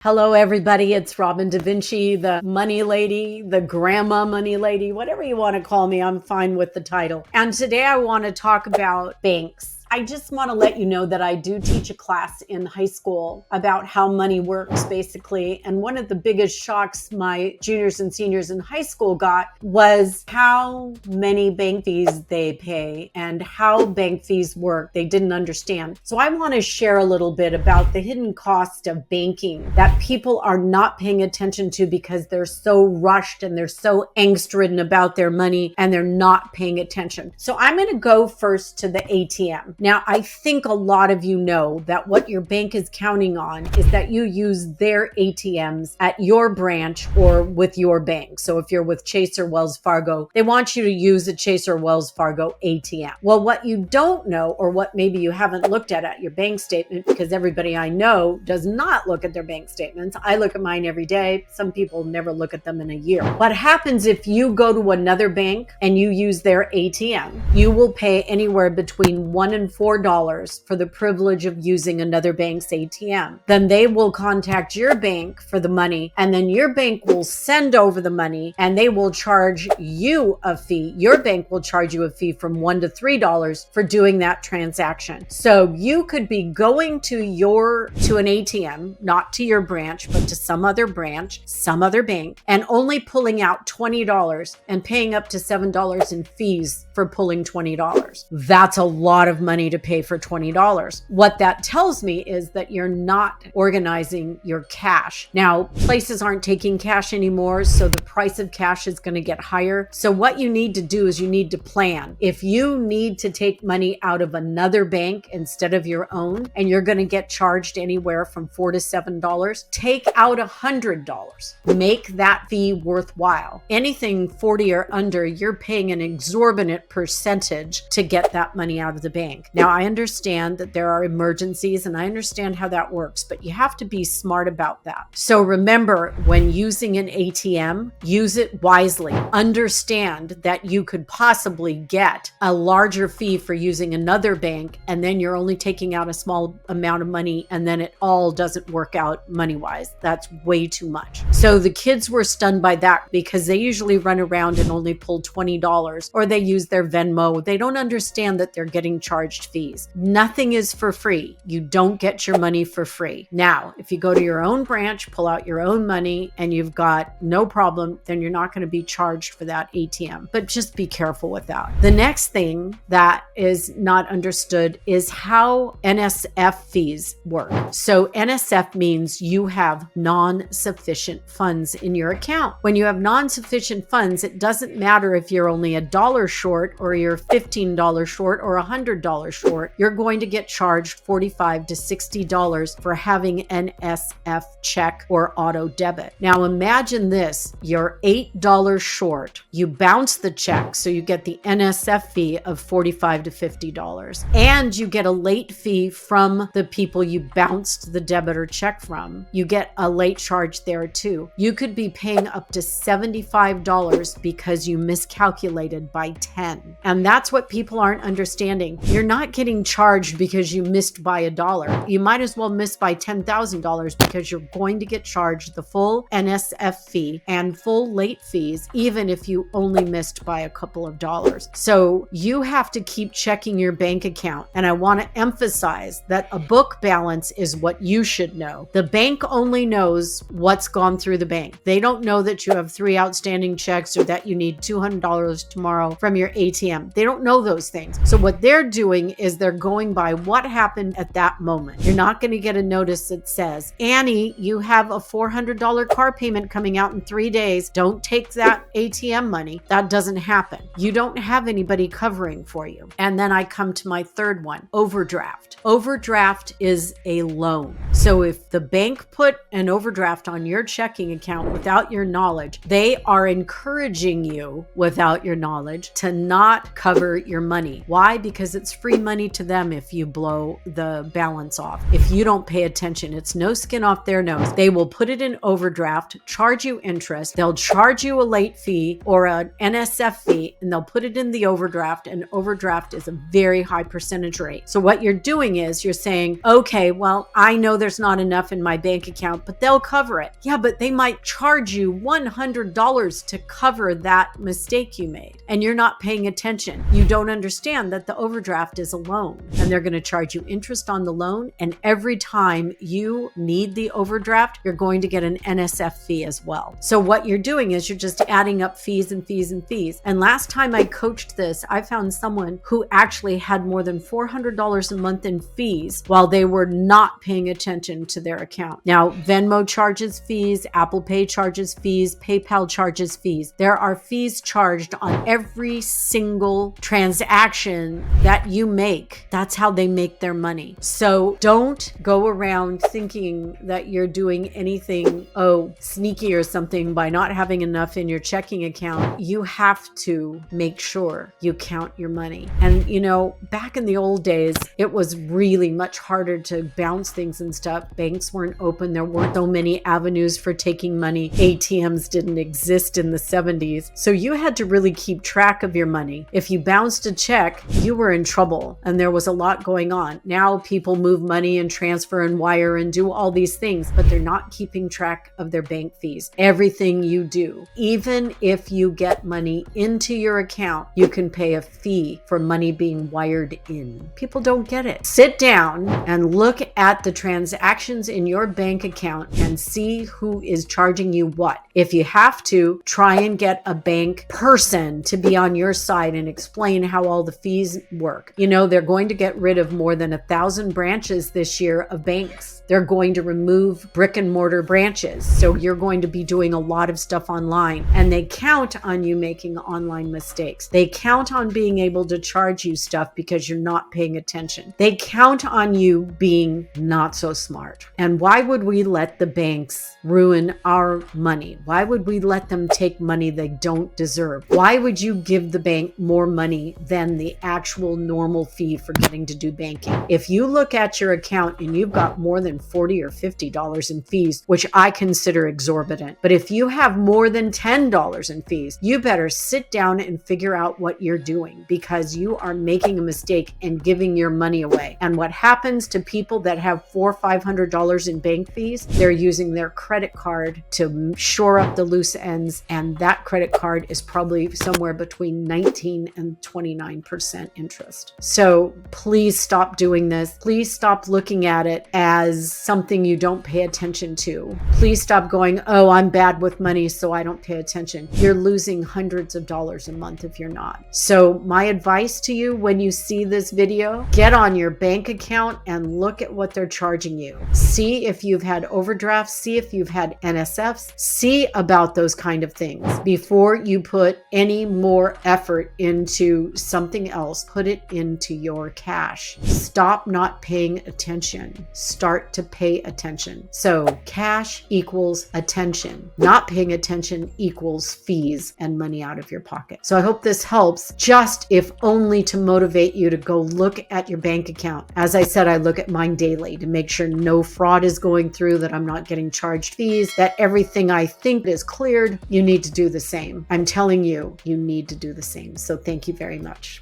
Hello, everybody. It's Robin Da Vinci, the money lady, the grandma money lady, whatever you want to call me. I'm fine with the title. And today I want to talk about banks. I just want to let you know that I do teach a class in high school about how money works, basically. And one of the biggest shocks my juniors and seniors in high school got was how many bank fees they pay and how bank fees work. They didn't understand. So I want to share a little bit about the hidden cost of banking that people are not paying attention to because they're so rushed and they're so angst-ridden about their money and they're not paying attention. So I'm going to go first to the ATM. Now, I think a lot of you know that what your bank is counting on is that you use their ATMs at your branch or with your bank. So if you're with Chase or Wells Fargo, they want you to use a Chase or Wells Fargo ATM. Well, what you don't know, or what maybe you haven't looked at your bank statement, because everybody I know does not look at their bank statements. I look at mine every day. Some people never look at them in a year. What happens if you go to another bank and you use their ATM? You will pay anywhere between $1 and $4 for the privilege of using another bank's ATM. Then they will contact your bank for the money, and then your bank will send over the money and they will charge you a fee. Your bank will charge you a fee from $1 to $3 for doing that transaction. So you could be going to an ATM, not to your branch, but to some other branch, some other bank, and only pulling out $20 and paying up to $7 in fees for pulling $20. That's a lot of money to pay for $20. What that tells me is that you're not organizing your cash. Now, places aren't taking cash anymore, so the price of cash is going to get higher. So what you need to do is you need to plan. If you need to take money out of another bank instead of your own, and you're going to get charged anywhere from $4 to $7, take out $100. Make that fee worthwhile. Anything 40 or under, you're paying an exorbitant percentage to get that money out of the bank. Now, I understand that there are emergencies and I understand how that works, but you have to be smart about that. So remember, when using an ATM, use it wisely. Understand that you could possibly get a larger fee for using another bank, and then you're only taking out a small amount of money, and then it all doesn't work out money-wise. That's way too much. So the kids were stunned by that because they usually run around and only pull $20, or they use their Venmo. They don't understand that they're getting charged fees. Nothing is for free. You don't get your money for free. Now, if you go to your own branch, pull out your own money, and you've got no problem, then you're not going to be charged for that ATM. But just be careful with that. The next thing that is not understood is how NSF fees work. So NSF means you have non-sufficient funds in your account. When you have non-sufficient funds, it doesn't matter if you're only $1 short or you're $15 short or $100 short. You're going to get charged $45 to $60 for having NSF check or auto debit. Now imagine this, you're $8 short. You bounce the check, so you get the NSF fee of $45 to $50. And you get a late fee from the people you bounced the debit or check from. You get a late charge there too. You could be paying up to $75 because you miscalculated by 10. And that's what people aren't understanding. You're not getting charged because you missed by $1. You might as well miss by $10,000 because you're going to get charged the full NSF fee and full late fees, even if you only missed by a couple of dollars. So you have to keep checking your bank account. And I want to emphasize that a book balance is what you should know. The bank only knows what's gone through the bank. They don't know that you have 3 outstanding checks or that you need $200 tomorrow from your ATM. They don't know those things. So what they're doing is they're going by what happened at that moment. You're not going to get a notice that says, Annie, you have a $400 car payment coming out in 3 days. Don't take that ATM money. That doesn't happen. You don't have anybody covering for you. And then I come to my third one, overdraft. Overdraft is a loan. So if the bank put an overdraft on your checking account without your knowledge, they are encouraging you without your knowledge to not cover your money. Why? Because it's free free money to them if you blow the balance off. If you don't pay attention, it's no skin off their nose. They will put it in overdraft, charge you interest. They'll charge you a late fee or an NSF fee, and they'll put it in the overdraft. And overdraft is a very high percentage rate. So what you're doing is you're saying, okay, well, I know there's not enough in my bank account, but they'll cover it. Yeah, but they might charge you $100 to cover that mistake you made, and you're not paying attention. You don't understand that the overdraft is a loan, and they're going to charge you interest on the loan. And every time you need the overdraft, you're going to get an NSF fee as well. So what you're doing is you're just adding up fees and fees and fees. And last time I coached this, I found someone who actually had more than $400 a month in fees while they were not paying attention to their account. Now, Venmo charges fees, Apple Pay charges fees, PayPal charges fees. There are fees charged on every single transaction that you make. That's how they make their money. So don't go around thinking that you're doing anything, sneaky or something by not having enough in your checking account. You have to make sure you count your money. And back in the old days, it was really much harder to bounce things and stuff. Banks weren't open. There weren't so many avenues for taking money. ATMs didn't exist in the 70s. So you had to really keep track of your money. If you bounced a check, you were in trouble, and there was a lot going on. Now people move money and transfer and wire and do all these things, but they're not keeping track of their bank fees. Everything you do, even if you get money into your account, you can pay a fee for money being wired in. People don't get it. Sit down and look at the transactions in your bank account and see who is charging you what. If you have to, try and get a bank person to be on your side and explain how all the fees work. They're going to get rid of more than 1,000 branches this year of banks. They're going to remove brick and mortar branches. So you're going to be doing a lot of stuff online, and they count on you making online mistakes. They count on being able to charge you stuff because you're not paying attention. They count on you being not so smart. And why would we let the banks ruin our money? Why would we let them take money they don't deserve? Why would you give the bank more money than the actual normal fee for getting to do banking? If you look at your account and you've got more than $40 or $50 in fees, which I consider exorbitant, but if you have more than $10 in fees, you better sit down and figure out what you're doing, because you are making a mistake and giving your money away. And what happens to people that have $400 or $500 in bank fees? They're using their credit card to shore up the loose ends, and that credit card is probably somewhere between 19 and 29% interest. So please stop doing this. Please stop looking at it as something you don't pay attention to. Please stop going, I'm bad with money, so I don't pay attention. You're losing hundreds of dollars a month if you're not. So my advice to you, when you see this video, get on your bank account and look at what they're charging you. See if you've had overdrafts, see if you've had NSFs, see about those kind of things before you put any more effort into something else. Put it into your cash. Stop not paying attention. Start to pay attention. So cash equals attention. Not paying attention equals fees and money out of your pocket. So I hope this helps, just if only to motivate you to go look at your bank account. As I said, I look at mine daily to make sure no fraud is going through, that I'm not getting charged fees, that everything I think is cleared. You need to do the same. I'm telling you, you need to do the same. So thank you very much.